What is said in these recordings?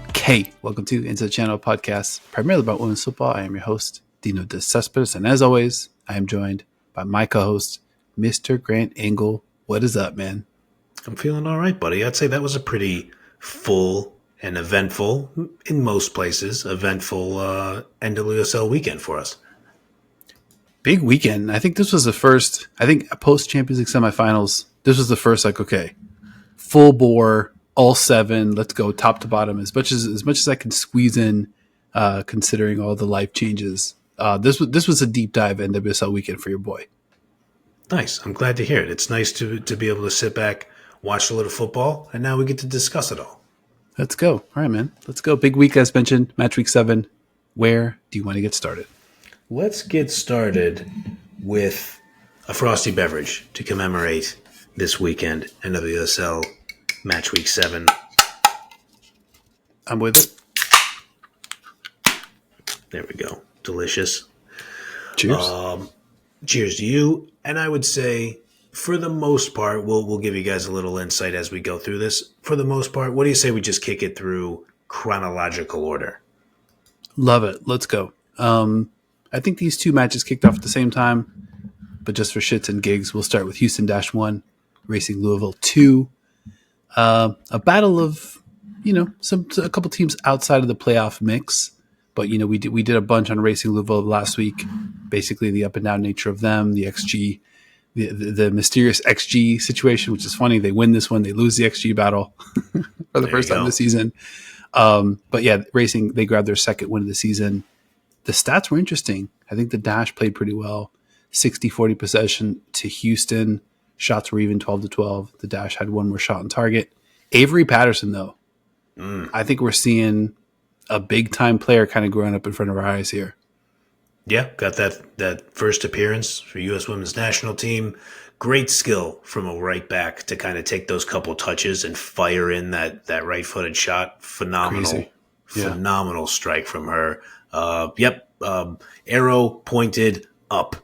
Okay, welcome to Into the Channel podcast, primarily about women's football. I am your host, Dino De Cespedes, and as always, I am joined by my co-host, Mr. Grant Engel. What is up, man? I'm feeling all right, buddy. I'd say that was a pretty full and eventful, in most places, eventful NWSL weekend for us. Big weekend. I think this was the first, post Champions League semifinals, this was the first, okay, full bore, all seven, let's go top to bottom, as much as I can squeeze in, considering all the life changes. This was a deep dive NWSL weekend for your boy. Nice. I'm glad to hear it. It's nice to be able to sit back, watch a little football, and now we get to discuss it all. Let's go. All right, man. Let's go. Big week, as mentioned, match week 7. Where do you want to get started? Let's get started with a frosty beverage to commemorate this weekend, NWSL match week 7. I'm with it. There we go. Delicious. Cheers. Cheers to you. And I would say, for the most part, we'll give you guys a little insight as we go through this. For the most part, what do you say we just kick it through chronological order? Love it. Let's go. I think these two matches kicked off at the same time, but just for shits and gigs, we'll start with Houston-1, Racing Louisville 2. A battle of, a couple teams outside of the playoff mix, but we did a bunch on Racing Louisville last week. Basically, the up and down nature of them, the XG, the mysterious XG situation, which is funny. They win this one, they lose the XG battle for the first time this season. But yeah, Racing, they grabbed their second win of the season. The stats were interesting. I think the Dash played pretty well. 60-40 possession to Houston. Shots were even 12-12. The Dash had one more shot on target. Avery Patterson, though. I think we're seeing a big-time player kind of growing up in front of our eyes here. Yeah, got that first appearance for U.S. Women's National Team. Great skill from a right back to kind of take those couple touches and fire in that right-footed shot. Phenomenal. Phenomenal strike from her. Arrow pointed up.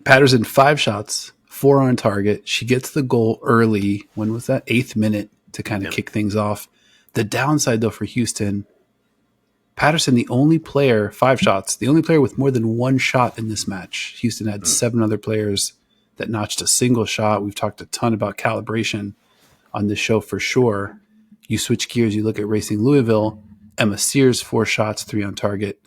Patterson, 5 shots, 4 on target. She gets the goal early. When was that? 8th minute to kind of kick things off. The downside, though, for Houston, Patterson, the only player, 5 shots, the only player with more than 1 shot in this match. Houston had 7 other players that notched a single shot. We've talked a ton about calibration on this show for sure. You switch gears, you look at Racing Louisville. Emma Sears, 4 shots, 3 on target.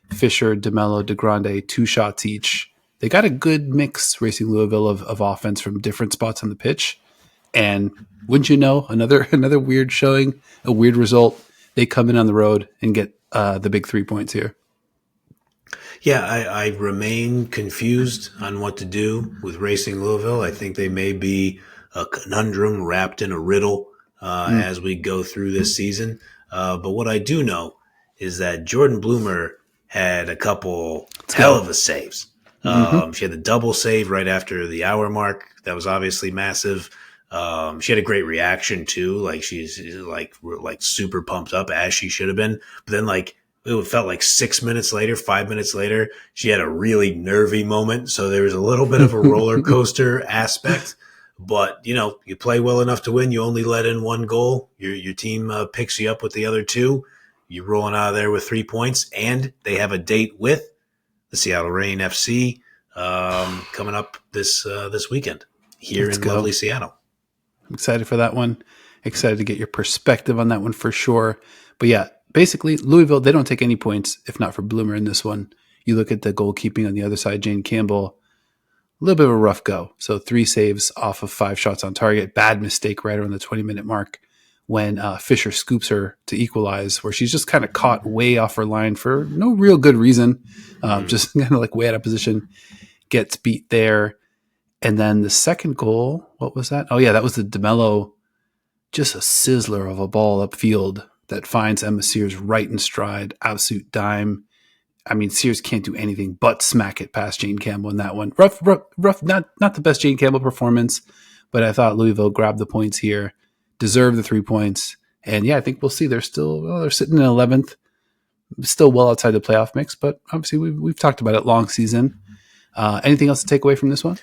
Fisher, DeMello, DeGrande, 2 shots each. They got a good mix, Racing Louisville, of offense from different spots on the pitch. And wouldn't you know, another weird showing, a weird result. They come in on the road and get the big 3 points here. Yeah, I remain confused on what to do with Racing Louisville. I think they may be a conundrum wrapped in a riddle as we go through this season. But what I do know is that Jordan Bloomer had a couple hell of a saves. She had the double save right after the hour mark. That was obviously massive. She had a great reaction too. Like she's like super pumped up as she should have been. But then it felt like 6 minutes later, 5 minutes later, she had a really nervy moment. So there was a little bit of a roller coaster aspect. But, you play well enough to win. You only let in 1 goal. Your team picks you up with the other 2. You're rolling out of there with 3 points. And they have a date with the Seattle Reign FC coming up this weekend here in lovely Seattle. I'm excited for that one. Excited to get your perspective on that one for sure. But yeah, basically, Louisville, they don't take any points if not for Bloomer in this one. You look at the goalkeeping on the other side, Jane Campbell, a little bit of a rough go. So 3 saves off of 5 shots on target. Bad mistake right around the 20-minute mark when Fisher scoops her to equalize, where she's just kind of caught way off her line for no real good reason. Just kind of way out of position. Gets beat there. And then the second goal, what was that? Oh, yeah, that was the DeMello, just a sizzler of a ball upfield that finds Emma Sears right in stride. Absolute dime. I mean, Sears can't do anything but smack it past Jane Campbell in that one. Rough, not the best Jane Campbell performance, but I thought Louisville grabbed the points here, deserved the 3 points. And yeah, I think we'll see. They're sitting in 11th, still well outside the playoff mix, but obviously we've talked about it long season. Anything else to take away from this one?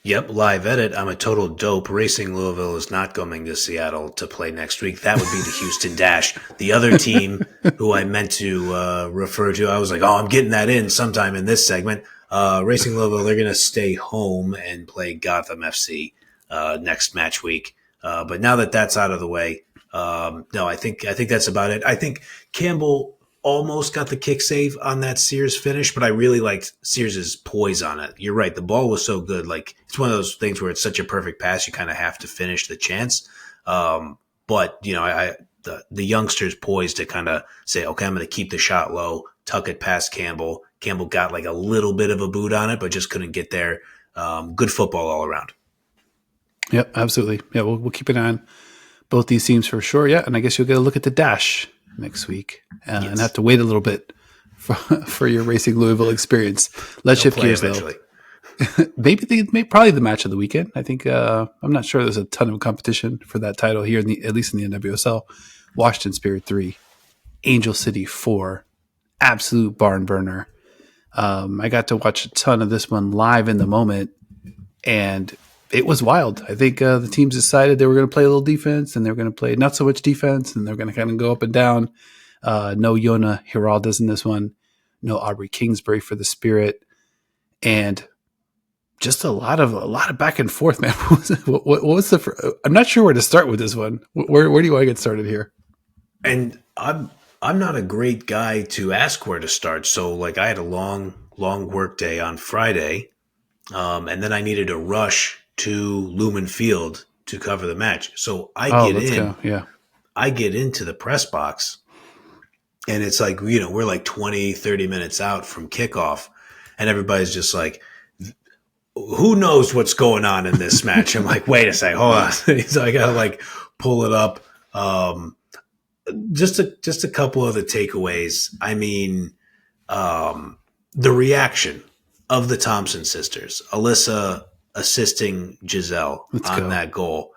Yep, live edit. I'm a total dope. Racing Louisville is not coming to Seattle to play next week. That would be the Houston Dash. The other team who I meant to refer to, I was like, oh, I'm getting that in sometime in this segment. Racing Louisville, they're going to stay home and play Gotham FC next match week. But now that that's out of the way, no, I think that's about it. I think Campbell almost got the kick save on that Sears finish, but I really liked Sears's poise on it. You're right. The ball was so good. Like, it's one of those things where it's such a perfect pass. You kind of have to finish the chance. But the youngster's poised to kind of say, okay, I'm going to keep the shot low, tuck it past Campbell. Campbell got like a little bit of a boot on it, but just couldn't get there. Good football all around. Yep, absolutely. Yeah, we'll keep an eye on both these teams for sure. Yeah, and I guess you'll get a look at the Dash next week and have to wait a little bit for your Racing Louisville experience. Let's shift gears eventually. Though. Maybe probably the match of the weekend. I think I'm not sure there's a ton of competition for that title here, at least in the NWSL. Washington Spirit 3, Angel City 4, absolute barn burner. I got to watch a ton of this one live in the moment, and it was wild. I think the teams decided they were going to play a little defense, and they were going to play not so much defense, and they're going to kind of go up and down. No Yona Giraldes in this one. No Aubrey Kingsbury for the Spirit. And just a lot of back and forth, man. What was I'm not sure where to start with this one. Where do you want to get started here? And I'm not a great guy to ask where to start. So, like, I had a long work day on Friday, and then I needed to rush to Lumen Field to cover the match. So I get into the press box, and it's like, we're like 20, 30 minutes out from kickoff, and everybody's just like, who knows what's going on in this match? I'm like, wait a second, hold on. So I got to like pull it up. Just a couple of the takeaways. I mean, the reaction of the Thompson sisters, Alyssa assisting Giselle that goal.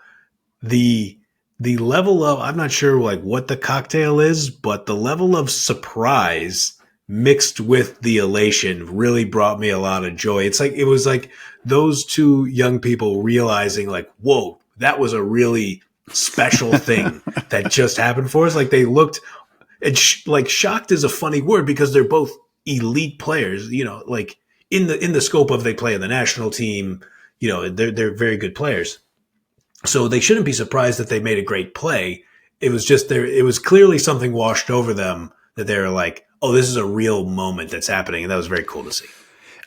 The level of, I'm not sure like what the cocktail is, but the level of surprise mixed with the elation really brought me a lot of joy. It was like those two young people realizing like, whoa, that was a really special thing that just happened for us. Like, they looked, like, shocked is a funny word because they're both elite players, like in the scope of they play in the national team, they're very good players. So they shouldn't be surprised that they made a great play. It was just it was clearly something washed over them that they were like, oh, this is a real moment that's happening. And that was very cool to see.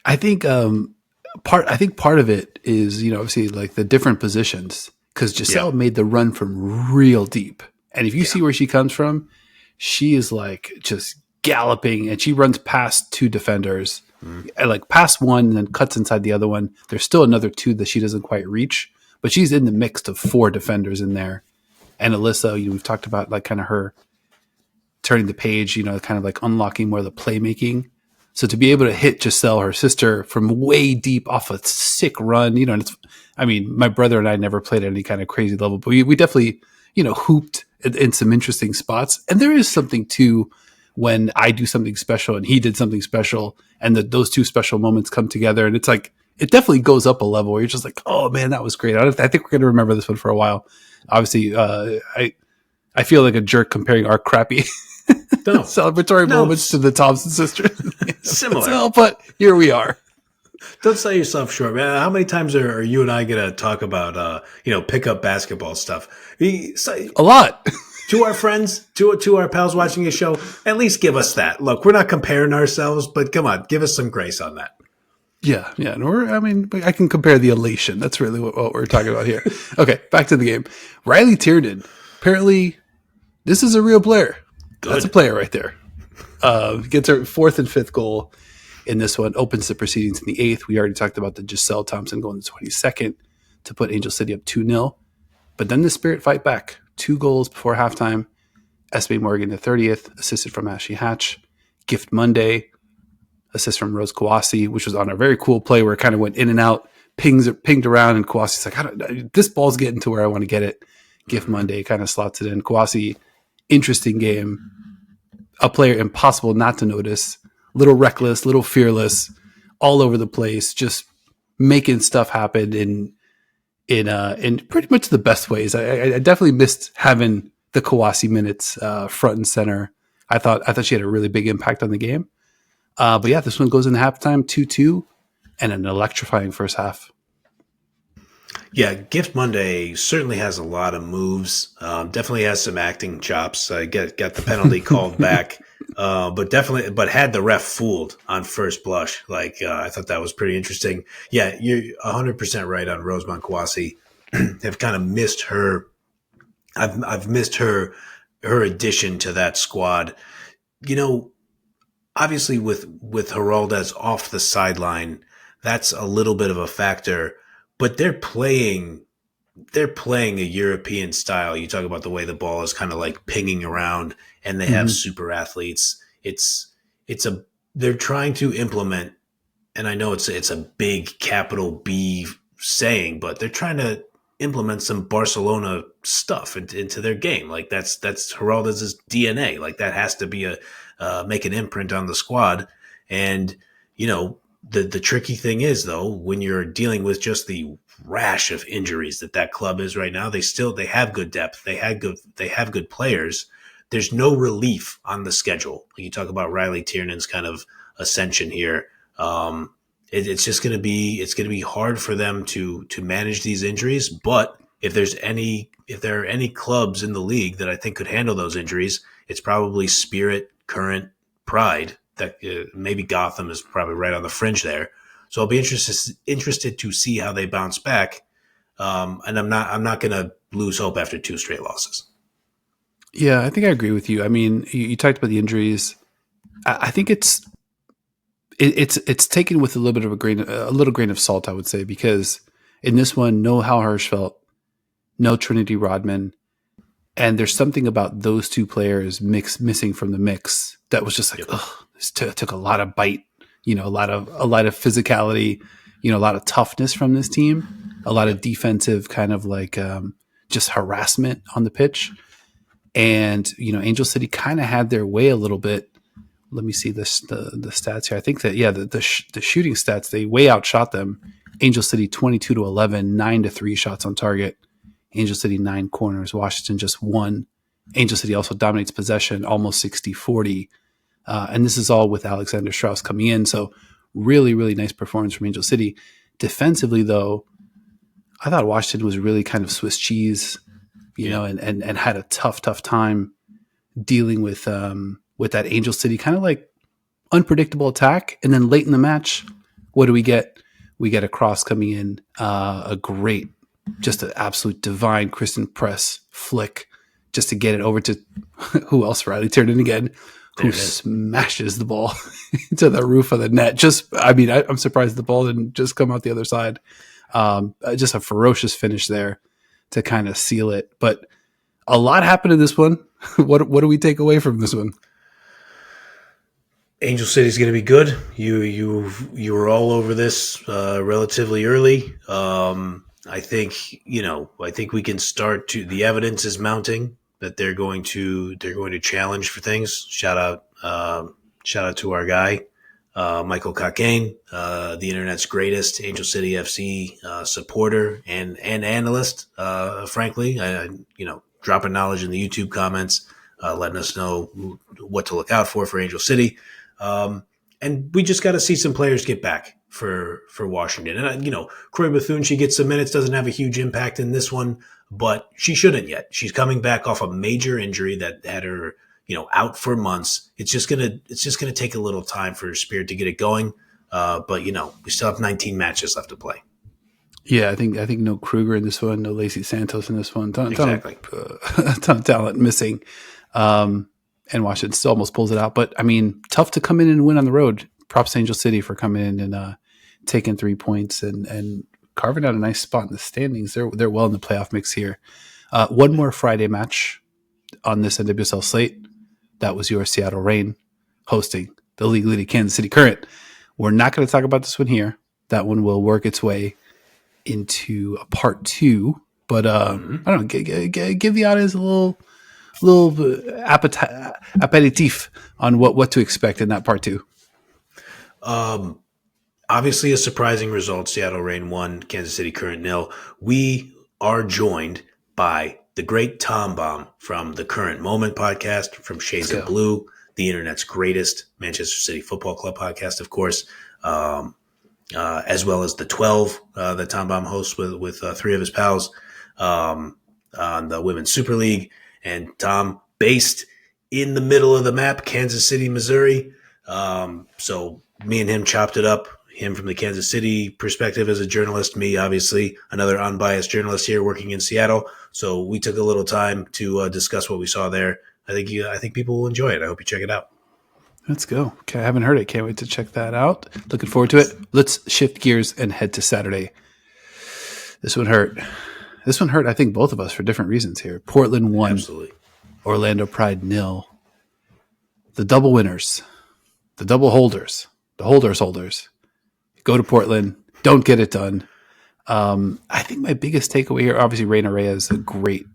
I think part of it is, obviously like the different positions, because Giselle made the run from real deep. And if you see where she comes from, she is like just galloping, and she runs past two defenders, like past one and then cuts inside the other one. There's still another two that she doesn't quite reach, but she's in the mix of four defenders in there. And Alyssa, we've talked about like kind of her turning the page, kind of like unlocking more of the playmaking. So to be able to hit Giselle, her sister, from way deep off a sick run, and my brother and I never played at any kind of crazy level, but we definitely, hooped in some interesting spots. And there is something too when I do something special and he did something special, and those two special moments come together, and it's like, it definitely goes up a level where you're just like, oh man, that was great. I think we're going to remember this one for a while. Obviously, I feel like a jerk comparing our crappy celebratory moments to the Thompson sisters. Similar. But here we are. Don't sell yourself short, man. How many times are you and I going to talk about, pickup basketball stuff? A lot. To our friends, to our pals watching the show, at least give us that. Look, we're not comparing ourselves, but come on, give us some grace on that. Yeah. I can compare the elation. That's really what we're talking about here. Okay, back to the game. Riley Tiernan, apparently this is a real player. Good. That's a player right there. Gets her fourth and fifth goal in this one, opens the proceedings in the eighth. We already talked about the Giselle Thompson goal in the 22nd to put Angel City up 2-0. But then the Spirit fight back. 2 goals before halftime. Esme Morgan, the 30th, assisted from Ashley Hatch. Gift Monday, assist from Rose Kawasi, which was on a very cool play where it kind of went in and out, pinged around, and Kawasi's like, this ball's getting to where I want to get it. Gift Monday kind of slots it in. Kawasi, interesting game. A player impossible not to notice. Little reckless, little fearless, all over the place. Just making stuff happen in pretty much the best ways. I definitely missed having the Kawasi minutes front and center. I thought she had a really big impact on the game. But yeah, this one goes into halftime 2-2 and an electrifying first half. Yeah, Gift Monday certainly has a lot of moves. Definitely has some acting chops. Got the penalty called back, but had the ref fooled on first blush. I thought that was pretty interesting. Yeah, you're 100% right on Rosemont Kwasi. Have kind of missed her. I've missed her addition to that squad. You know, obviously with Geraldes off the sideline, that's a little bit of a factor. But they're playing a European style. You talk about the way the ball is kind of like pinging around, and they have super athletes. It's a they're trying to implement, and I know it's a big capital B saying, but they're trying to implement some Barcelona stuff into their game. Like that's Geraldes' DNA. Like that has to be make an imprint on the squad. And you know the tricky thing is though, when you're dealing with just the rash of injuries that club is right now, they have good depth. They have good players. There's no relief on the schedule. You talk about Riley Tiernan's kind of ascension here. It's just going to be hard for them to manage these injuries. But if there are any clubs in the league that I think could handle those injuries, it's probably Spirit, Current, Pride. That maybe Gotham is probably right on the fringe there. So I'll be interested to see how they bounce back. And I'm not going to lose hope after 2 straight losses. Yeah, I think I agree with you. I mean, you talked about the injuries. I think it's taken with a little bit of a little grain of salt, I would say, because in this one, no Hal Hirschfeld, no Trinity Rodman, and there's something about those two players missing from the mix that was just like, ugh, this took a lot of bite, a lot of physicality, a lot of toughness from this team, a lot of defensive kind of like just harassment on the pitch, and Angel City kind of had their way a little bit. Let me see the stats here. I think that the shooting stats, they way outshot them. Angel City 22-11, 9-3 shots on target. Angel City 9 corners. Washington just 1. Angel City also dominates possession, almost 60-40. And this is all with Alexander Strauss coming in. So really, really nice performance from Angel City. Defensively, though, I thought Washington was really kind of Swiss cheese, and had a tough time dealing with that Angel City kind of like unpredictable attack. And then late in the match, what do we get? We get a cross coming in, a great, just an absolute divine Kristen Press flick just to get it over to who else? Riley Tiernan again, who smashes the ball into the roof of the net. I'm surprised the ball didn't just come out the other side. Just a ferocious finish there to kind of seal it. But a lot happened in this one. What do we take away from this one? Angel City is going to be good. You were all over this relatively early. I think we can start to. The evidence is mounting that they're going to challenge for things. Shout out to our guy Michael Cockayne, the internet's greatest Angel City FC supporter and analyst. Frankly, dropping knowledge in the YouTube comments, letting us know what to look out for Angel City. And we just got to see some players get back for Washington. And, Croy Bethune, she gets some minutes, doesn't have a huge impact in this one, but she shouldn't yet. She's coming back off a major injury that had her, out for months. It's just going to take a little time for Spirit to get it going. But, we still have 19 matches left to play. Yeah, I think no Kruger in this one, no Lacey Santos in this one. Exactly. Ton of talent missing. And Washington still almost pulls it out. But, I mean, tough to come in and win on the road. Props to Angel City for coming in and taking 3 points and carving out a nice spot in the standings. They're well in the playoff mix here. One more Friday match on this NWSL slate. That was your Seattle Reign hosting the league leading Kansas City Current. We're not going to talk about this one here. That one will work its way into a part 2. But I don't know, give the audience a little aperitif on what to expect in that part 2. Obviously, a surprising result. Seattle Reign 1, Kansas City Current 0. We are joined by the great Tom Baum from the Current Moment podcast, from Let's Shades of go. Blue, the internet's greatest Manchester City Football Club podcast, of course, as well as the 12 that Tom Baum hosts with three of his pals on the Women's Super League. And Tom, based in the middle of the map, Kansas City, Missouri. So me and him chopped it up. Him from the Kansas City perspective as a journalist, me obviously another unbiased journalist here working in Seattle. So we took a little time to discuss what we saw there. I think people will enjoy it. I hope you check it out. Let's go. Okay, I haven't heard it. Can't wait to check that out. Looking forward to it. Let's shift gears and head to Saturday. This one hurt. This one hurt, I think, both of us for different reasons here. Portland 1, Absolutely. Orlando Pride 0. The double winners, the double holders, the holders. Go to Portland. Don't get it done. I think my biggest takeaway here, obviously, Reina Reyes, a great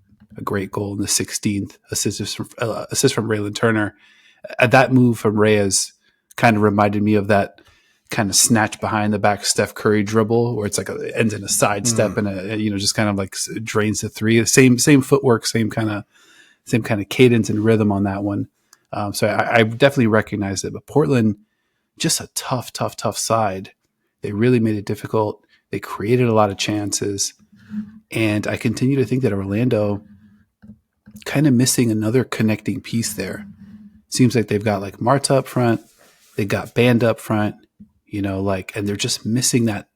goal in the 16th assist from Raylan Turner. That move from Reyes kind of reminded me of that kind of snatch behind the back Steph Curry dribble, where it's like it ends in a sidestep and just kind of like drains the three. Same footwork, same kind of cadence and rhythm on that one. So I definitely recognized it. But Portland, just a tough side. They really made it difficult. They created a lot of chances. And I continue to think that Orlando kind of missing another connecting piece there. Seems like they've got like Marta up front. They got Band up front, and they're just missing that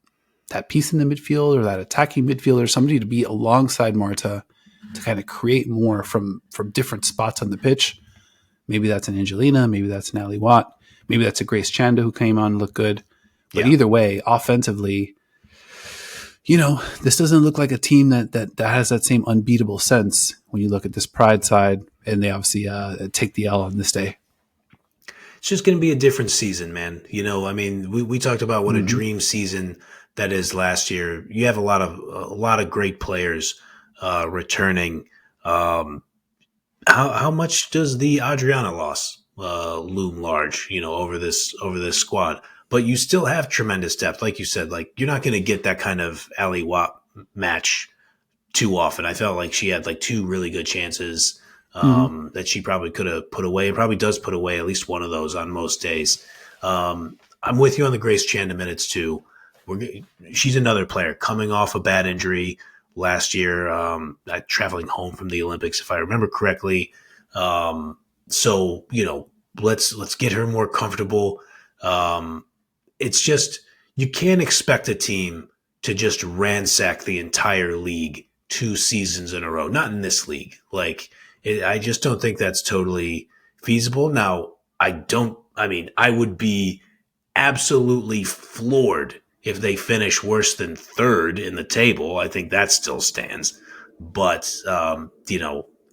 piece in the midfield or that attacking midfielder, somebody to be alongside Marta to kind of create more from different spots on the pitch. Maybe that's an Angelina. Maybe that's an Ali Watt. Maybe that's a Grace Chanda who came on and looked good. But either way, offensively, this doesn't look like a team that has that same unbeatable sense when you look at this Pride side, and they obviously take the L on this day. It's just going to be a different season, man. We talked about what a dream season that is last year. You have a lot of great players returning. How much does the Adriana loss loom large, over this squad? But you still have tremendous depth, like you said. Like, you're not going to get that kind of Ali Watt match too often. I felt like she had like two really good chances that she probably could have put away. Probably does put away at least one of those on most days. I'm with you on the Grace Chanda minutes too. She's another player coming off a bad injury last year, traveling home from the Olympics, if I remember correctly. So let's get her more comfortable. It's just, you can't expect a team to just ransack the entire league 2 seasons in a row. Not in this league. I just don't think that's totally feasible. Now, I would be absolutely floored if they finish worse than 3rd in the table. I think that still stands. But, and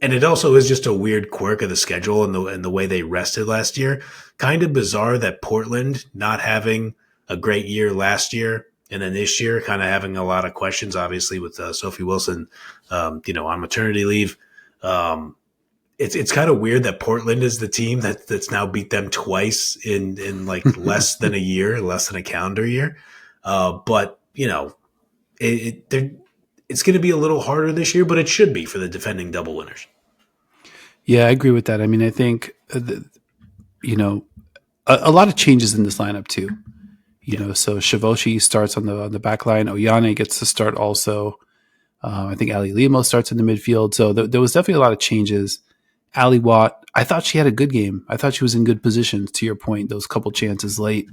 it also is just a weird quirk of the schedule and the way they rested last year. Kind of bizarre that Portland not having a great year last year, and then this year kind of having a lot of questions, obviously, with Sophie Wilson, on maternity leave. It's kind of weird that Portland is the team that's now beat them twice in like less than a year, less than a calendar year. But it's going to be a little harder this year, but it should be for the defending double winners. Yeah, I agree with that. I mean, I think, a lot of changes in this lineup too. So Shavoshi starts on the back line. Oyane gets to start also. I think Ali Limo starts in the midfield. So there was definitely a lot of changes. Ali Watt, I thought she had a good game. I thought she was in good positions, to your point, those couple chances late.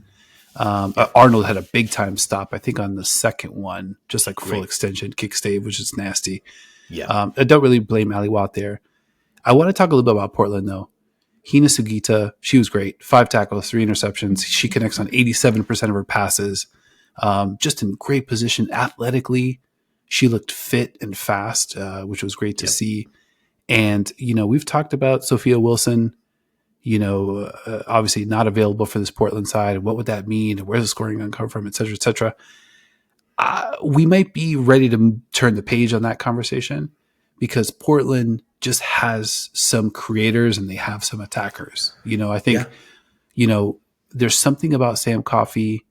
Arnold had a big time stop, I think, on the second one, just like full extension kick stave, which is nasty. Yeah. I don't really blame Ali Watt there. I want to talk a little bit about Portland, though. Hina Sugita, she was great. 5 tackles, 3 interceptions. She connects on 87% of her passes. Just in great position athletically. She looked fit and fast, which was great to see. And, we've talked about Sophia Wilson, obviously not available for this Portland side. What would that mean? Where's the scoring going to come from, et cetera, et cetera. We might be ready to turn the page on that conversation because Portland just has some creators and they have some attackers. I think, there's something about Sam Coffey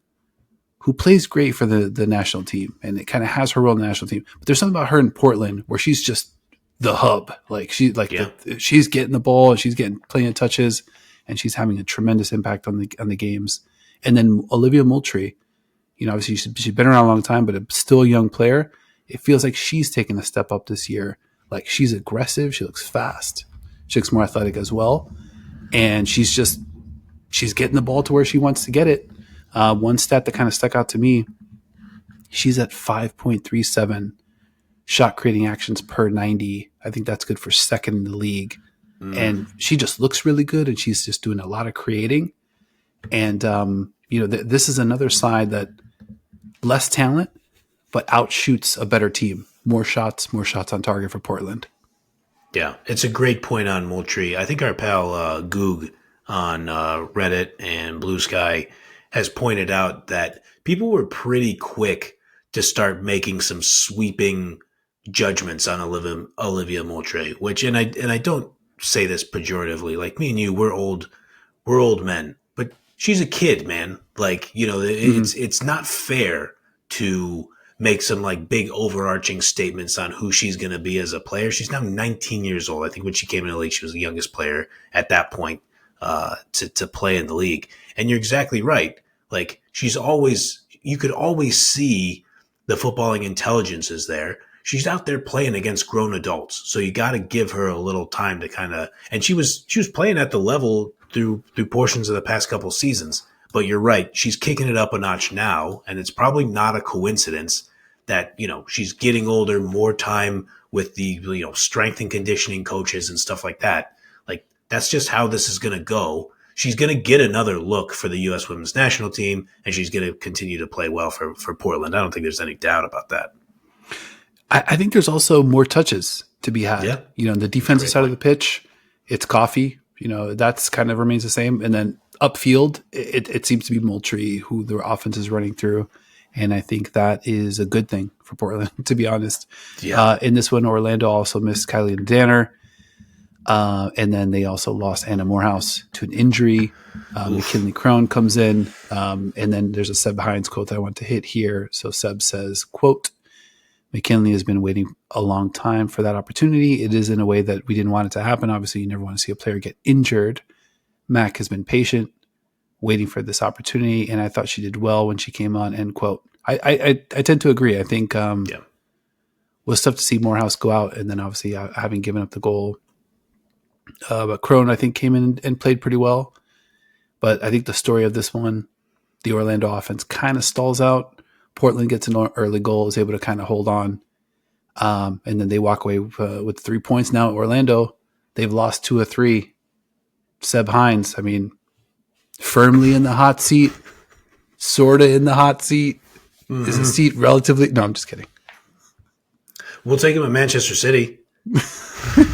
who plays great for the national team, and it kind of has her role in the national team. But there's something about her in Portland where she's just the hub. Like Yeah. she's getting the ball and she's getting plenty of touches, and she's having a tremendous impact on the games. And then Olivia Moultrie, obviously she's been around a long time, but still a young player. It feels like she's taken a step up this year. Like she's aggressive, she looks fast, she looks more athletic as well, and she's getting the ball to where she wants to get it. One stat that kind of stuck out to me, she's at 5.37 shot creating actions per 90. I think that's good for second in the league. And she just looks really good, and she's just doing a lot of creating. And, this is another side that less talent, but outshoots a better team. More shots on target for Portland. Yeah, it's a great point on Moultrie. I think our pal Goog on Reddit and Blue Sky has pointed out that people were pretty quick to start making some sweeping judgments on Olivia Moultrie, which, and I don't say this pejoratively. Like me and you, we're old men, but she's a kid, man. Like, it's not fair to make some like big overarching statements on who she's going to be as a player. She's now 19 years old. I think when she came in the league, she was the youngest player at that point to play in the league. And you're exactly right. Like you could always see the footballing intelligence is there. She's out there playing against grown adults. So you got to give her a little time to and she was playing at the level through portions of the past couple seasons. But you're right. She's kicking it up a notch now. And it's probably not a coincidence that, she's getting older, more time with the, strength and conditioning coaches and stuff like that. Like, that's just how this is going to go. She's going to get another look for the U.S. women's national team, and she's going to continue to play well for Portland. I don't think there's any doubt about that. I think there's also more touches to be had. Yeah. The defensive side of the pitch, it's Coffee. That's kind of remains the same. And then upfield, it seems to be Moultrie who the offense is running through. And I think that is a good thing for Portland, to be honest. Yeah. In this one, Orlando also missed Kylie Danner. And then they also lost Anna Morehouse to an injury. McKinley Crone comes in. And then there's a Seb Hines quote that I want to hit here. So Seb says, quote, McKinley has been waiting a long time for that opportunity. It is in a way that we didn't want it to happen. Obviously, you never want to see a player get injured. Mac has been patient, waiting for this opportunity, and I thought she did well when she came on, end quote. I tend to agree. I think it was tough to see Morehouse go out, and then obviously having given up the goal. But Crone, I think, came in and played pretty well. But I think the story of this one, the Orlando offense kind of stalls out. Portland gets an early goal, is able to kind of hold on. And then they walk away with 3 points. Now Orlando, they've lost 2 of 3. Seb Hines, I mean, firmly in the hot seat, sort of in the hot seat. Mm-hmm. Is the seat relatively... No, I'm just kidding. We'll take him at Manchester City.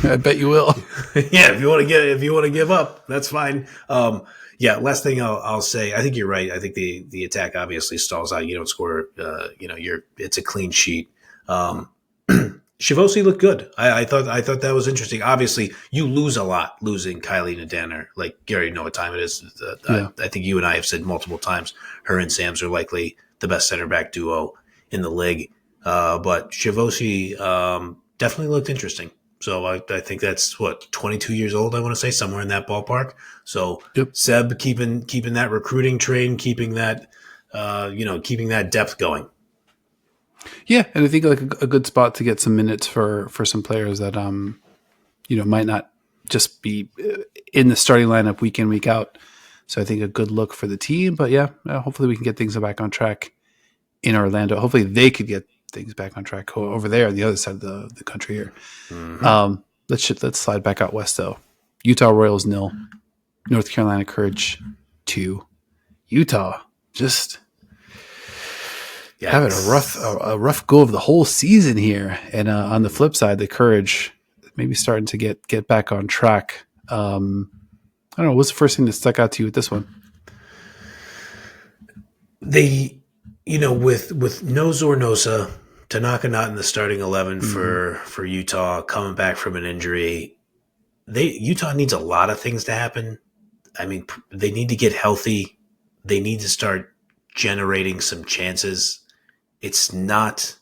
I bet you will. Yeah, if you want to give up, that's fine. Last thing I'll say, I think you're right. I think the attack obviously stalls out. You don't score. It's a clean sheet. Shivosi looked good. I thought that was interesting. Obviously, you lose a lot losing Kylie Danner. Like, you already know what time it is. I think you and I have said multiple times, her and Sams are likely the best center back duo in the league. But Shivosi definitely looked interesting. So I think that's 22 years old, I want to say, somewhere in that ballpark. So Seb keeping that recruiting train, keeping that depth going. Yeah, and I think like a good spot to get some minutes for some players that might not just be in the starting lineup week in, week out. So I think a good look for the team. But hopefully we can get things back on track in Orlando. Hopefully they could get things back on track over there on the other side of the country here. Mm-hmm. Let's slide back out west though. Utah Royals 0, North Carolina Courage 2. Utah just having a rough go of the whole season here, and on the flip side, the Courage maybe starting to get back on track. I don't know. What's the first thing that stuck out to you with this one? They, with Nozor Nosa, Tanaka not in the starting 11 for Utah, coming back from an injury. Utah needs a lot of things to happen. I mean, they need to get healthy. They need to start generating some chances. It's not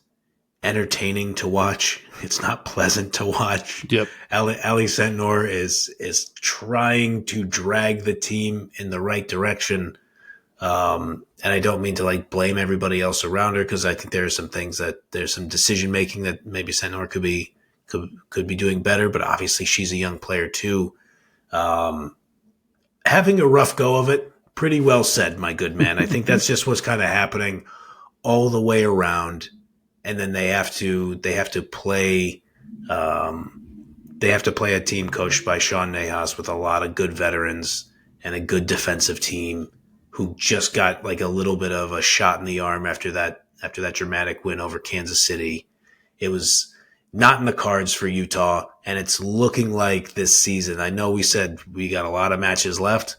entertaining to watch. It's not pleasant to watch. Yep. Ali Sentnor is trying to drag the team in the right direction. And I don't mean to like blame everybody else around her, because I think there are some things that there's some decision making that maybe Sentnor could be doing better. But obviously she's a young player too. Having a rough go of it. Pretty well said, my good man. I think that's just what's kind of happening all the way around. And then they have to play a team coached by Sean Nahas with a lot of good veterans and a good defensive team who just got like a little bit of a shot in the arm after that dramatic win over Kansas City. It was not in the cards for Utah, and it's looking like this season. I know we said we got a lot of matches left.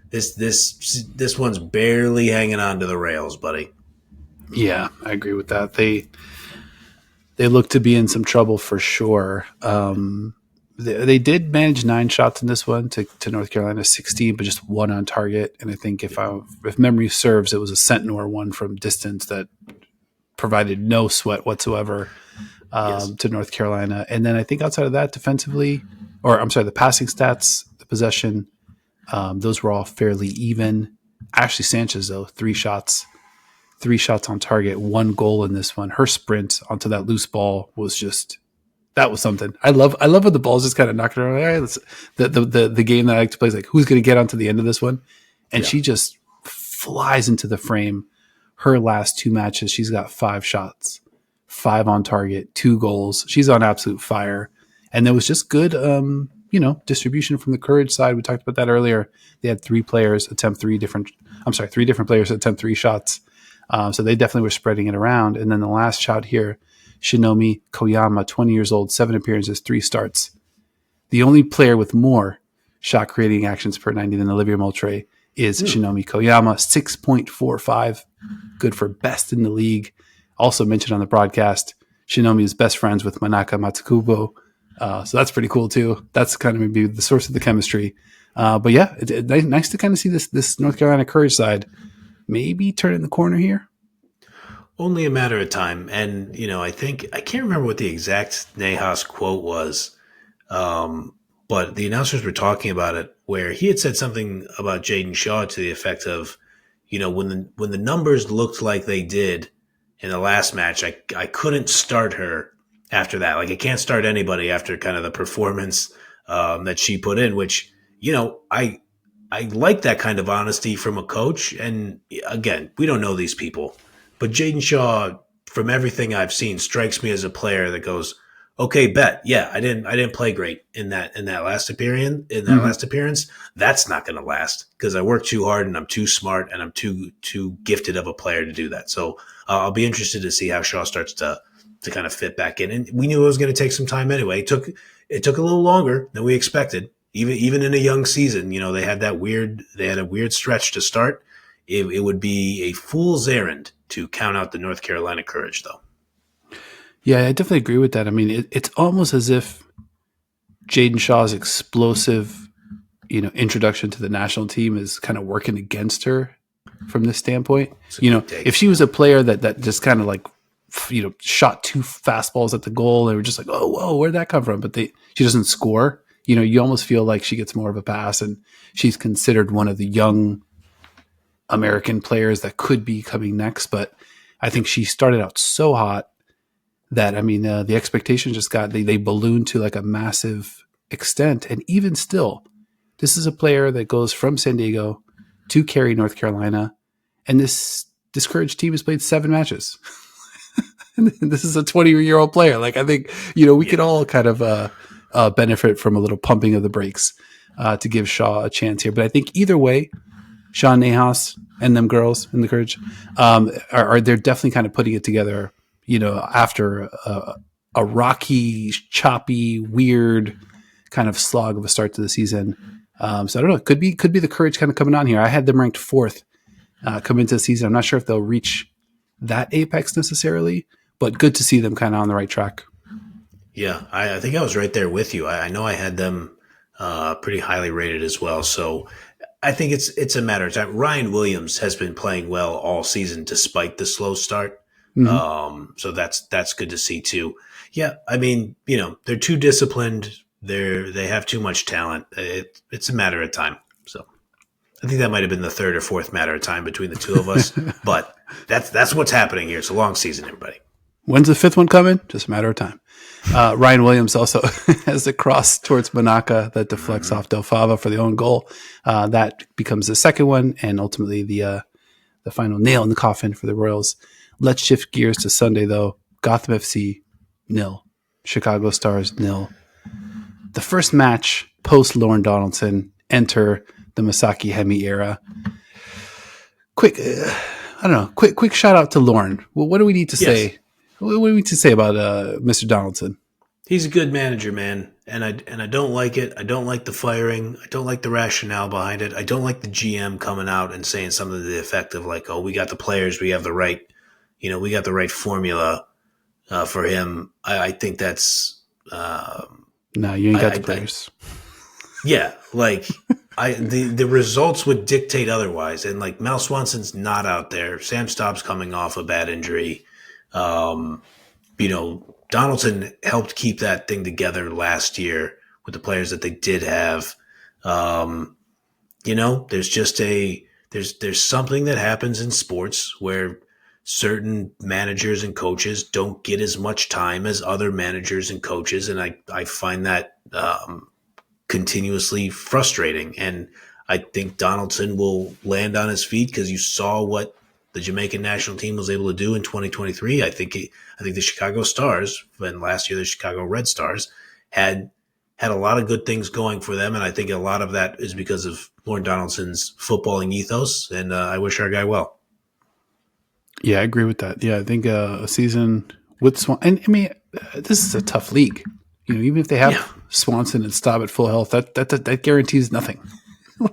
This one's barely hanging on to the rails, buddy. Yeah, I agree with that. They look to be in some trouble for sure. They did manage 9 shots in this one to North Carolina 16, but just 1 on target. And I think if memory serves, it was a Sentnor one from distance that provided no sweat whatsoever to North Carolina. And then I think outside of that, defensively, the passing stats, the possession, those were all fairly even. Ashley Sanchez, though, 3 shots on target, 1 goal in this one. Her sprint onto that loose ball was that was something. I love when the ball's just kind of knocking around. All right, the game that I like to play is like, who's going to get onto the end of this one? And she just flies into the frame. Her last 2 matches, she's got 5 shots, 5 on target, 2 goals. She's on absolute fire. And there was just good, distribution from the Courage side. We talked about that earlier. They had 3 players attempt 3 different players attempt 3 shots. So they definitely were spreading it around. And then the last shot here, Shinomi Koyama, 20 years old, 7 appearances, 3 starts. The only player with more shot creating actions per 90 than Olivia Moultrie is Shinomi Koyama, 6.45. Good for best in the league. Also mentioned on the broadcast, Shinomi is best friends with Manaka Matsukubo. So that's pretty cool too. That's kind of maybe the source of the chemistry. But yeah, it's nice to kind of see this North Carolina Courage side maybe turning the corner here. Only a matter of time. And, I can't remember what the exact Nahas quote was, but the announcers were talking about it, where he had said something about Jaden Shaw to the effect of, when the numbers looked like they did in the last match, I couldn't start her after that. Like, I can't start anybody after kind of the performance that she put in, which, I like that kind of honesty from a coach. And again, we don't know these people. But Jaden Shaw, from everything I've seen, strikes me as a player that goes, okay, bet, yeah, I didn't play great in that last appearance. That's not going to last because I worked too hard and I'm too smart and I'm too gifted of a player to do that. So I'll be interested to see how Shaw starts to kind of fit back in. And we knew it was going to take some time anyway. It took a little longer than we expected. Even in a young season, they had a weird stretch to start. It would be a fool's errand to count out the North Carolina Courage, though. Yeah, I definitely agree with that. I mean, it's almost as if Jaden Shaw's explosive, introduction to the national team is kind of working against her from this standpoint. If she was a player that just kind of like, shot 2 fastballs at the goal, and we're just like, oh, whoa, where'd that come from? But she doesn't score. You almost feel like she gets more of a pass, and she's considered one of the young American players that could be coming next. But I think she started out so hot that, the expectations just they ballooned to like a massive extent. And even still, this is a player that goes from San Diego to carry North Carolina. And this Courage team has played 7 matches. And this is a 20-year-old player. Like, I think, we could all kind of benefit from a little pumping of the brakes to give Shaw a chance here. But I think either way, Sean Nahas and them girls in the Courage they're definitely kind of putting it together, after a rocky, choppy, weird kind of slog of a start to the season. So I don't know. It could be the Courage kind of coming on here. I had them ranked 4th coming into the season. I'm not sure if they'll reach that apex necessarily, but good to see them kind of on the right track. Yeah, I think I was right there with you. I know I had them pretty highly rated as well. So I think it's a matter of time. Ryan Williams has been playing well all season despite the slow start. Mm-hmm. So that's good to see too. Yeah, I mean, they're too disciplined. They have too much talent. It's a matter of time. So I think that might have been the third or fourth matter of time between the two of us. But that's what's happening here. It's a long season, everybody. When's the fifth one coming? Just a matter of time. Ryan Williams also has a cross towards Manaka that deflects off Del Fava for the own goal. That becomes the second one, and ultimately the final nail in the coffin for the Royals. Let's shift gears to Sunday, though. Gotham FC, 0. Chicago Stars, 0. The first match post Lauren Donaldson, enter the Masaki Hemi era. Quick shout out to Lauren. Well, what do we need to say? What do we need to say about Mr. Donaldson? He's a good manager, man, and I don't like it. I don't like the firing. I don't like the rationale behind it. I don't like the GM coming out and saying something to the effect of like, "Oh, we got the players. We have the right, we got the right formula for him." I think that's no, you ain't got the players. The results would dictate otherwise, and like Mel Swanson's not out there. Sam Staub's coming off a bad injury. Donaldson helped keep that thing together last year with the players that they did have. There's just there's something that happens in sports where certain managers and coaches don't get as much time as other managers and coaches. And I find that continuously frustrating. And I think Donaldson will land on his feet because you saw what the Jamaican national team was able to do in 2023. I think the Chicago Stars, and last year the Chicago Red Stars, had a lot of good things going for them, and I think a lot of that is because of Lauren Donaldson's footballing ethos, and I wish our guy well. Yeah, I agree with that. Yeah, I think a season with Swan, and I mean, this is a tough league. Even if they have Swanson and Staub at full health, that guarantees nothing.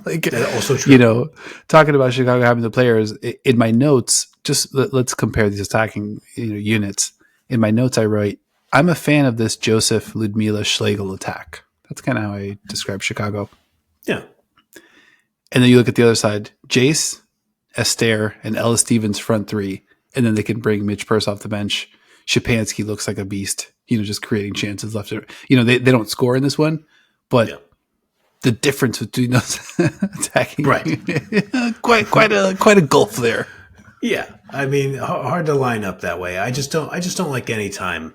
That's also true. Talking about Chicago having the players, in my notes, just let's compare these attacking units. In my notes, I write, I'm a fan of this Joseph Ludmila Schlegel attack. That's kind of how I describe Chicago. Yeah. And then you look at the other side, Jace, Esther, and Ella Stevens front three, and then they can bring Mitch Purse off the bench. Shapansky looks like a beast, just creating chances left. They don't score in this one, but the difference between those attacking, right? quite a gulf there. Yeah, I mean, hard to line up that way. I just don't like any time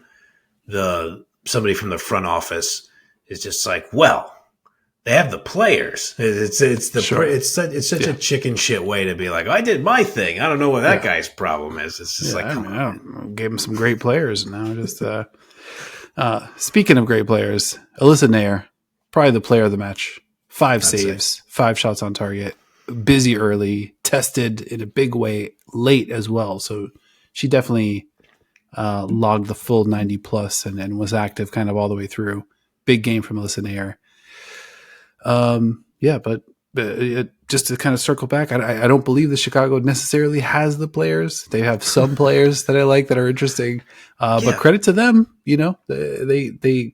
somebody from the front office is just like, well, they have the players. It's such a chicken shit way to be like, I did my thing. I don't know what that guy's problem is. It's just come on. I gave him some great players. Now just speaking of great players, Alyssa Nair, probably the player of the match. 5 saves, 5 shots on target, busy early, tested in a big way late as well. So she definitely logged the full 90 plus and was active kind of all the way through. Big game from Alyssa Nair. But just to kind of circle back, I don't believe the Chicago necessarily has the players. They have some players that I like that are interesting, but credit to them. They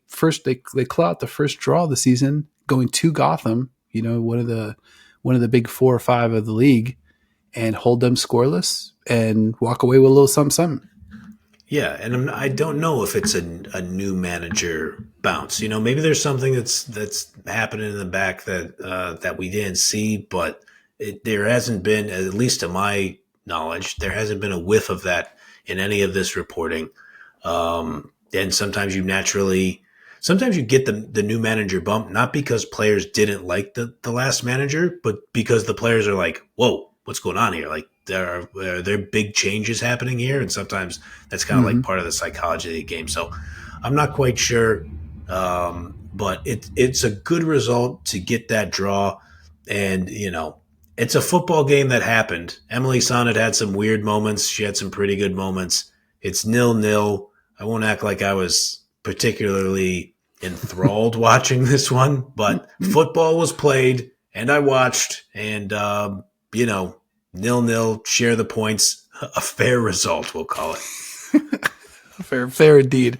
claw out the first draw of the season, going to Gotham. One of the big 4 or 5 of the league, and hold them scoreless and walk away with a little something. Yeah, and I don't know if it's a new manager bounce. Maybe there's something that's happening in the back that we didn't see, but there hasn't been, at least to my knowledge, there hasn't been a whiff of that in any of this reporting. And sometimes you get the new manager bump, not because players didn't like the last manager, but because the players are like, whoa, what's going on here? Like, there are big changes happening here, and sometimes that's kind of like part of the psychology of the game. So I'm not quite sure, but it's a good result to get that draw, and it's a football game that happened. Emily Sonnet had some weird moments. She had some pretty good moments. It's 0-0. I won't act like I was particularly enthralled watching this one, but football was played, and I watched, and 0-0, share the points, a fair result, we'll call it. Fair indeed.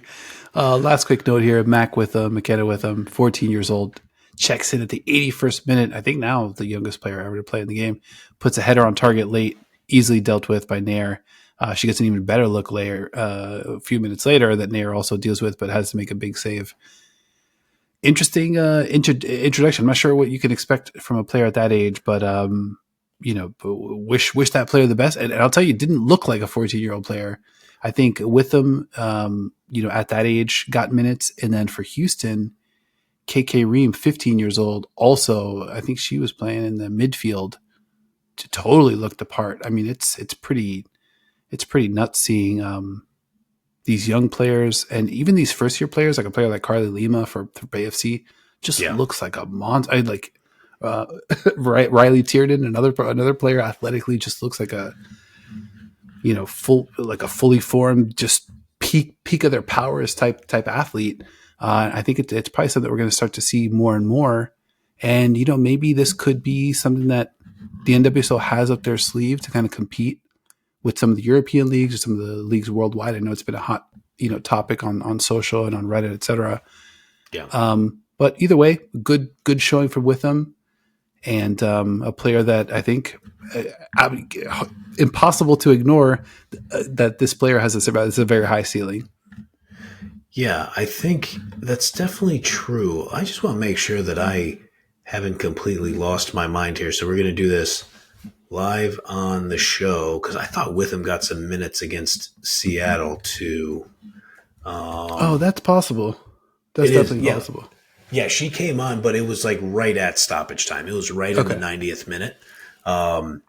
Last quick note here, McKenna Witham, 14 years old, checks in at the 81st minute. I think now the youngest player ever to play in the game, puts a header on target late, easily dealt with by Nair. She gets an even better look later a few minutes later that Nair also deals with, but has to make a big save. Interesting introduction. I'm not sure what you can expect from a player at that age, but wish that player the best. And I'll tell you, it didn't look like a 14-year-old player. I think with them, at that age, got minutes, and then for Houston, KK Ream, 15 years old, also, I think she was playing in the midfield to totally look the part. I mean, it's pretty nuts seeing these young players and even these first year players, like a player like Carly Lima for AFC, just looks like a monster. I like Riley Tiernan, another player athletically, just looks like a fully formed, just peak of their powers type athlete. I think it's probably something that we're going to start to see more and more. And maybe this could be something that the NWSL has up their sleeve to kind of compete with some of the European leagues or some of the leagues worldwide. I know it's been a hot topic on social and on Reddit, etc. Yeah. But either way, good showing for Witham, and a player that I think impossible to ignore that this player has a very high ceiling. Yeah, I think that's definitely true. I just want to make sure that I haven't completely lost my mind here. So we're going to do this live on the show because I thought Witham got some minutes against Seattle too. That's possible. That's definitely possible. Yeah, she came on, but it was like right at stoppage time. It was right in the 90th minute. And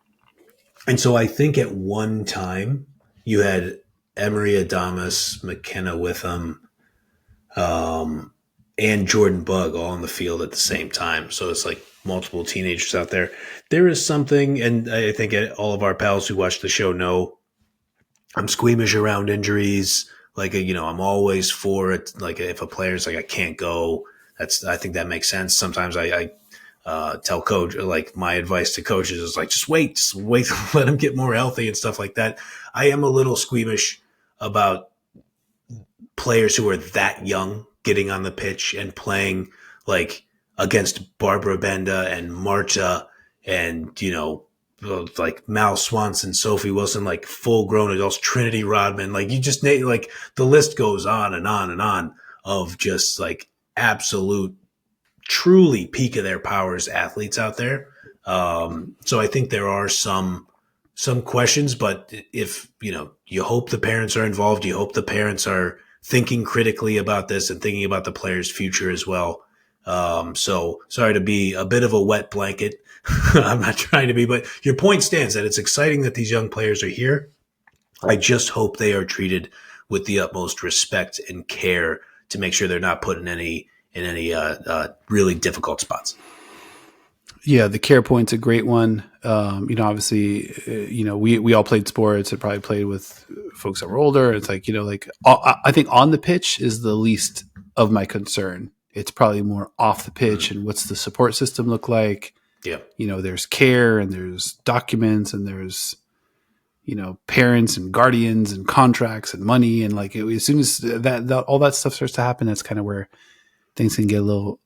so I think at one time you had Emery Adamas, McKenna Witham, and Jordan Bugg all on the field at the same time. So it's like multiple teenagers out there. There is something, and I think all of our pals who watch the show know I'm squeamish around injuries. Like, I'm always for it. Like if a player's like, I can't go, I think that makes sense. Sometimes I tell coach, like my advice to coaches is like, just wait, let him get more healthy and stuff like that. I am a little squeamish about players who are that young getting on the pitch and playing like against Barbara Benda and Marta and, like Mal Swanson, Sophie Wilson, like full grown adults, Trinity Rodman, like you just like the list goes on and on and on of just like absolute, truly peak of their powers athletes out there. So I think there are some questions, but if, you hope the parents are involved, you hope the parents are thinking critically about this and thinking about the player's future as well. So sorry to be a bit of a wet blanket. I'm not trying to be, but your point stands that it's exciting that these young players are here. I just hope they are treated with the utmost respect and care to make sure they're not put in any really difficult spots. Yeah, the care point's a great one. Obviously, we all played sports and probably played with folks that were older. It's like, I think on the pitch is the least of my concern. It's probably more off the pitch and what's the support system look like? Yeah. There's care and there's documents and there's, parents and guardians and contracts and money. And like, as soon as that all that stuff starts to happen, that's kind of where things can get a little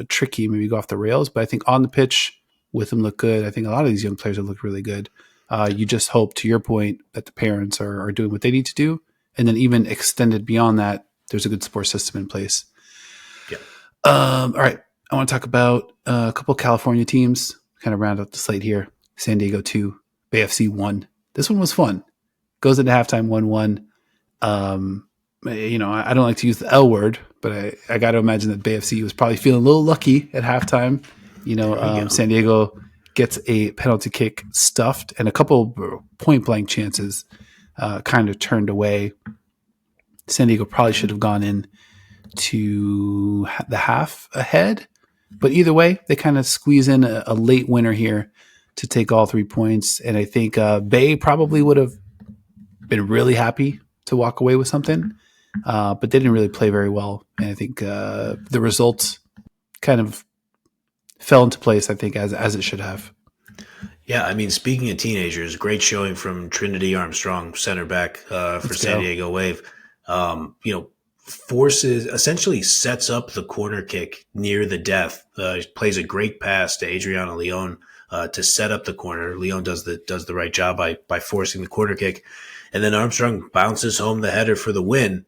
tricky, maybe go off the rails. But I think on the pitch, with them look good. I think a lot of these young players have looked really good. You just hope, to your point, that the parents are doing what they need to do. And then even extended beyond that, there's a good support system in place. Yeah. All right. I want to talk about a couple of California teams, kind of round out the slate here. San Diego 2, BFC 1. This one was fun. Goes into halftime 1-1. I don't like to use the L word, but I got to imagine that BFC was probably feeling a little lucky at halftime. San Diego gets a penalty kick stuffed and a couple point blank chances kind of turned away. San Diego probably should have gone in to the half ahead, but either way, they kind of squeeze in a late winner here to take all 3 points. And I think Bay probably would have been really happy to walk away with something. But they didn't really play very well. And I think the results kind of fell into place, I think, as it should have. Yeah, I mean, speaking of teenagers, great showing from Trinity Armstrong, center back for San Diego Wave. essentially sets up the corner kick near the death. Plays a great pass to Adriana Leon to set up the corner. Leon does the right job by forcing the corner kick, and then Armstrong bounces home the header for the win.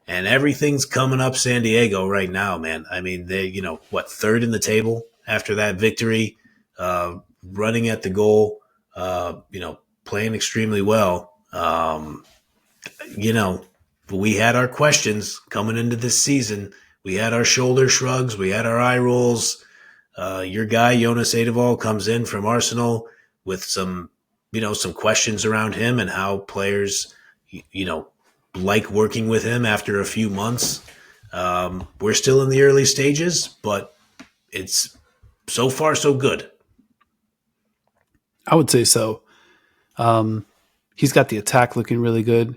And everything's coming up San Diego right now, man. I mean, they, third in the table after that victory, running at the goal, playing extremely well. We had our questions coming into this season. We had our shoulder shrugs. We had our eye rolls. Your guy, Jonas Eidevall, comes in from Arsenal with some questions around him and how players, like working with him after a few months. We're still in the early stages, but it's so far so good. I would say so. He's got the attack looking really good.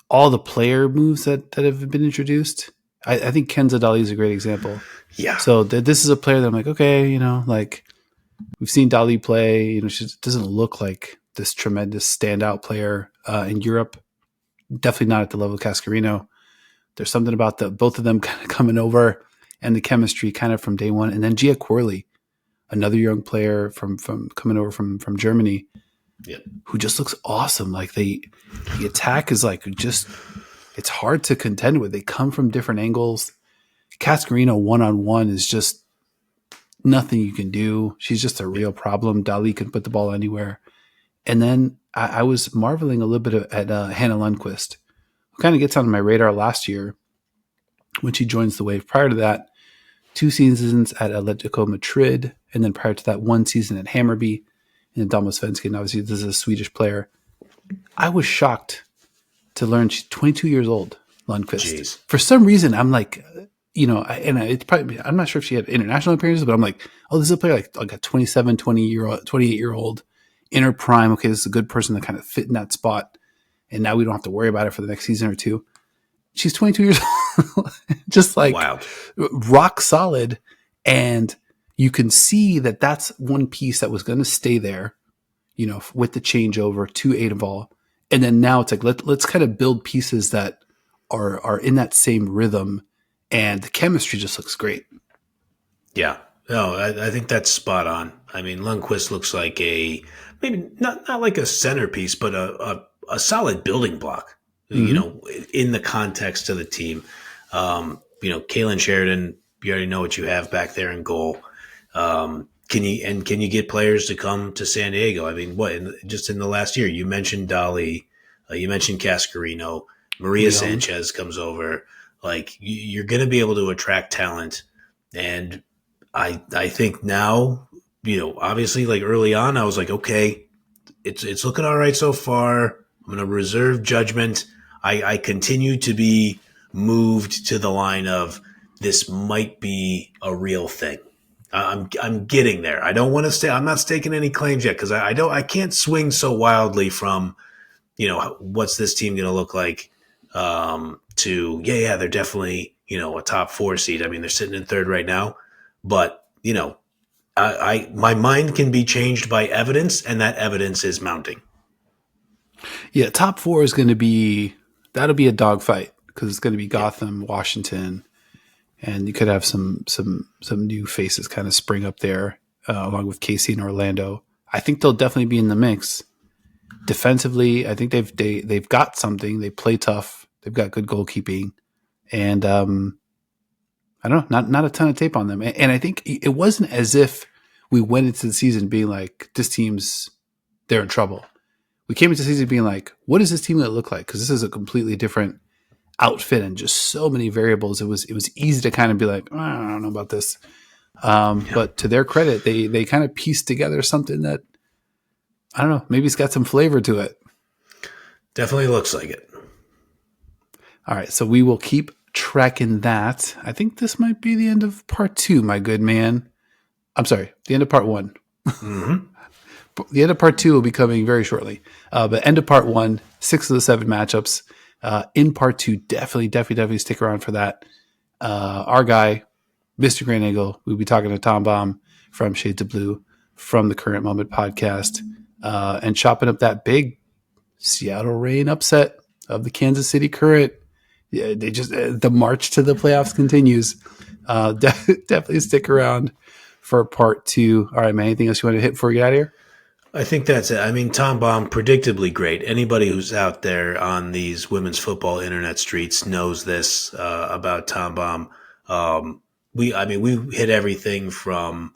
All the player moves that have been introduced. I think Kenza Dali is a great example. Yeah. So this is a player that I'm like, okay, like we've seen Dali play. She doesn't look like this tremendous standout player in Europe. Definitely not at the level of Cascarino. There's something about both of them kind of coming over and the chemistry kind of from day one. And then Gia Corley, another young player from coming over from Germany, who just looks awesome. Like the attack is like it's hard to contend with. They come from different angles. Cascarino one-on-one is just nothing you can do. She's just a real problem. Dali can put the ball anywhere. And then I was marveling a little bit at Hannah Lundqvist, who kind of gets on my radar last year when she joins the Wave. Prior to that, 2 seasons at Atletico Madrid, and then prior to that, 1 season at Hammarby. And Dama Svensson, obviously, this is a Swedish player. I was shocked to learn she's 22 years old, Lundqvist. Jeez. For some reason, I'm like, it's probably, I'm not sure if she had international appearances, but I'm like, oh, this is a player like a 27, 28-year-old in her prime. Okay, this is a good person to kind of fit in that spot. And now we don't have to worry about it for the next season or two. She's 22 years old, just like Wild. Rock solid. And you can see that that's one piece that was going to stay there, with the changeover to Eidevall. And then now it's like, let's kind of build pieces that are in that same rhythm. And the chemistry just looks great. Yeah. No, I think that's spot on. I mean, Lundqvist looks like maybe not like a centerpiece, but a solid building block, in the context of the team. Kaylin Sheridan, you already know what you have back there in goal. Can you get players to come to San Diego? I mean, just in the last year, you mentioned Dali, you mentioned Cascarino, Maria Sanchez comes over. Like, you're going to be able to attract talent. And I think now, obviously, like early on, I was like, okay, it's looking all right so far. I'm going to reserve judgment. I continue to be moved to the line of this might be a real thing. I'm getting there. I don't want to stay. I'm not staking any claims yet because I can't swing so wildly from, what's this team going to look like to they're definitely a top 4 seed. I mean, they're sitting in 3rd right now, but my mind can be changed by evidence, and that evidence is mounting. Yeah, top 4 is going to be a dogfight because it's going to be Gotham, Washington. And you could have some new faces kind of spring up there, along with Casey and Orlando. I think they'll definitely be in the mix. Defensively, I think they've got something. They play tough. They've got good goalkeeping, and I don't know, not a ton of tape on them. And I think it wasn't as if we went into the season being like, this team's they're in trouble. We came into the season being like, what is this team going to look like? Because this is a completely different outfit and just so many variables. It was easy to kind of be like, I don't know about this. But to their credit, they kind of pieced together something that, I don't know, maybe it's got some flavor to it. Definitely looks like it. All right. So we will keep tracking that. I think this might be the end of part 2, my good man. I'm sorry, the end of part 1. Mm-hmm. The end of part 2 will be coming very shortly. But end of part 1, 6 of the 7 matchups. In part 2, definitely stick around for that. Our guy, Mr. Grant Eagle, we'll be talking to Tom Baum from Shades of Blue from the Current Moment podcast, and chopping up that big Seattle Reign upset of the Kansas City Current Yeah, they just the march to the playoffs continues. Definitely stick around for part 2. All right, man. Anything else you want to hit before we get out of here? I think that's it. I mean, Tom Baum, predictably great. Anybody who's out there on these women's football internet streets knows this about Tom Baum. We hit everything from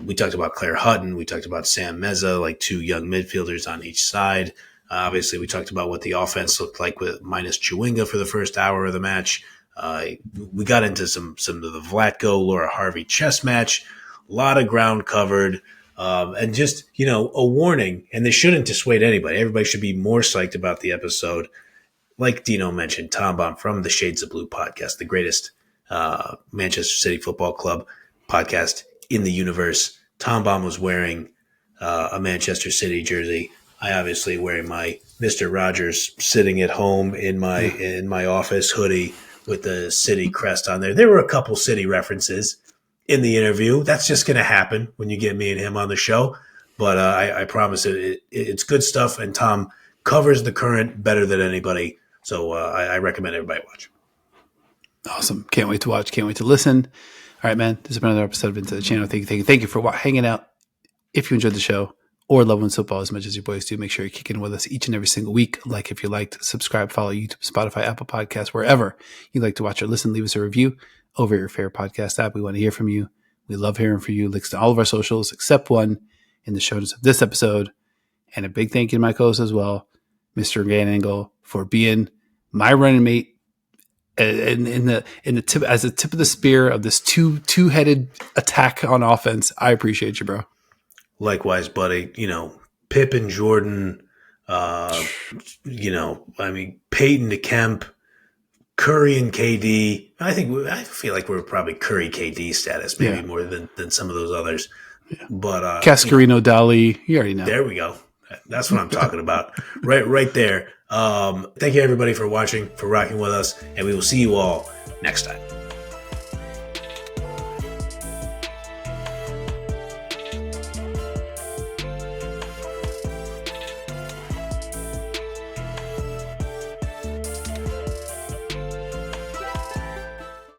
we talked about Claire Hutton, we talked about Sam Meza, like 2 young midfielders on each side. Obviously, we talked about what the offense looked like with minus Chewinga for the first hour of the match. We got into some of the Vlatko, Laura Harvey chess match. A lot of ground covered. And just, a warning, and this shouldn't dissuade anybody. Everybody should be more psyched about the episode. Like Dino mentioned, Tom Baum from the Shades of Blue podcast, the greatest Manchester City Football Club podcast in the universe. Tom Baum was wearing a Manchester City jersey. I obviously wearing my Mr. Rogers sitting at home in my office hoodie with the City crest on there. There were a couple City references in the interview. That's just going to happen when you get me and him on the show. But I promise it's good stuff, and Tom covers the current better than anybody. So I recommend everybody watch. Awesome. Can't wait to watch. Can't wait to listen. All right, man. This has been another episode of Into the Channel. Thank you for hanging out. If you enjoyed the show or love women's football as much as your boys do, make sure you're kicking with us each and every single week. Like if you liked, subscribe, follow YouTube, Spotify, Apple Podcasts, wherever you like to watch or listen. Leave us a review over your favorite podcast app. We want to hear from you. We love hearing from you. Links to all of our socials except one in the show notes of this episode. And a big thank you to my co-host as well, Mr. Van Engel, for being my running mate in the tip as the tip of the spear of this two-headed attack on offense. I appreciate you, bro. Likewise, buddy. Pip and Jordan. Peyton to Kemp, Curry and KD. I feel like we're probably Curry KD status, maybe more than some of those others. Yeah. But Cascarino, Dali, you already know. There we go. That's what I'm talking about. Right there. Thank you everybody for watching, for rocking with us, and we will see you all next time.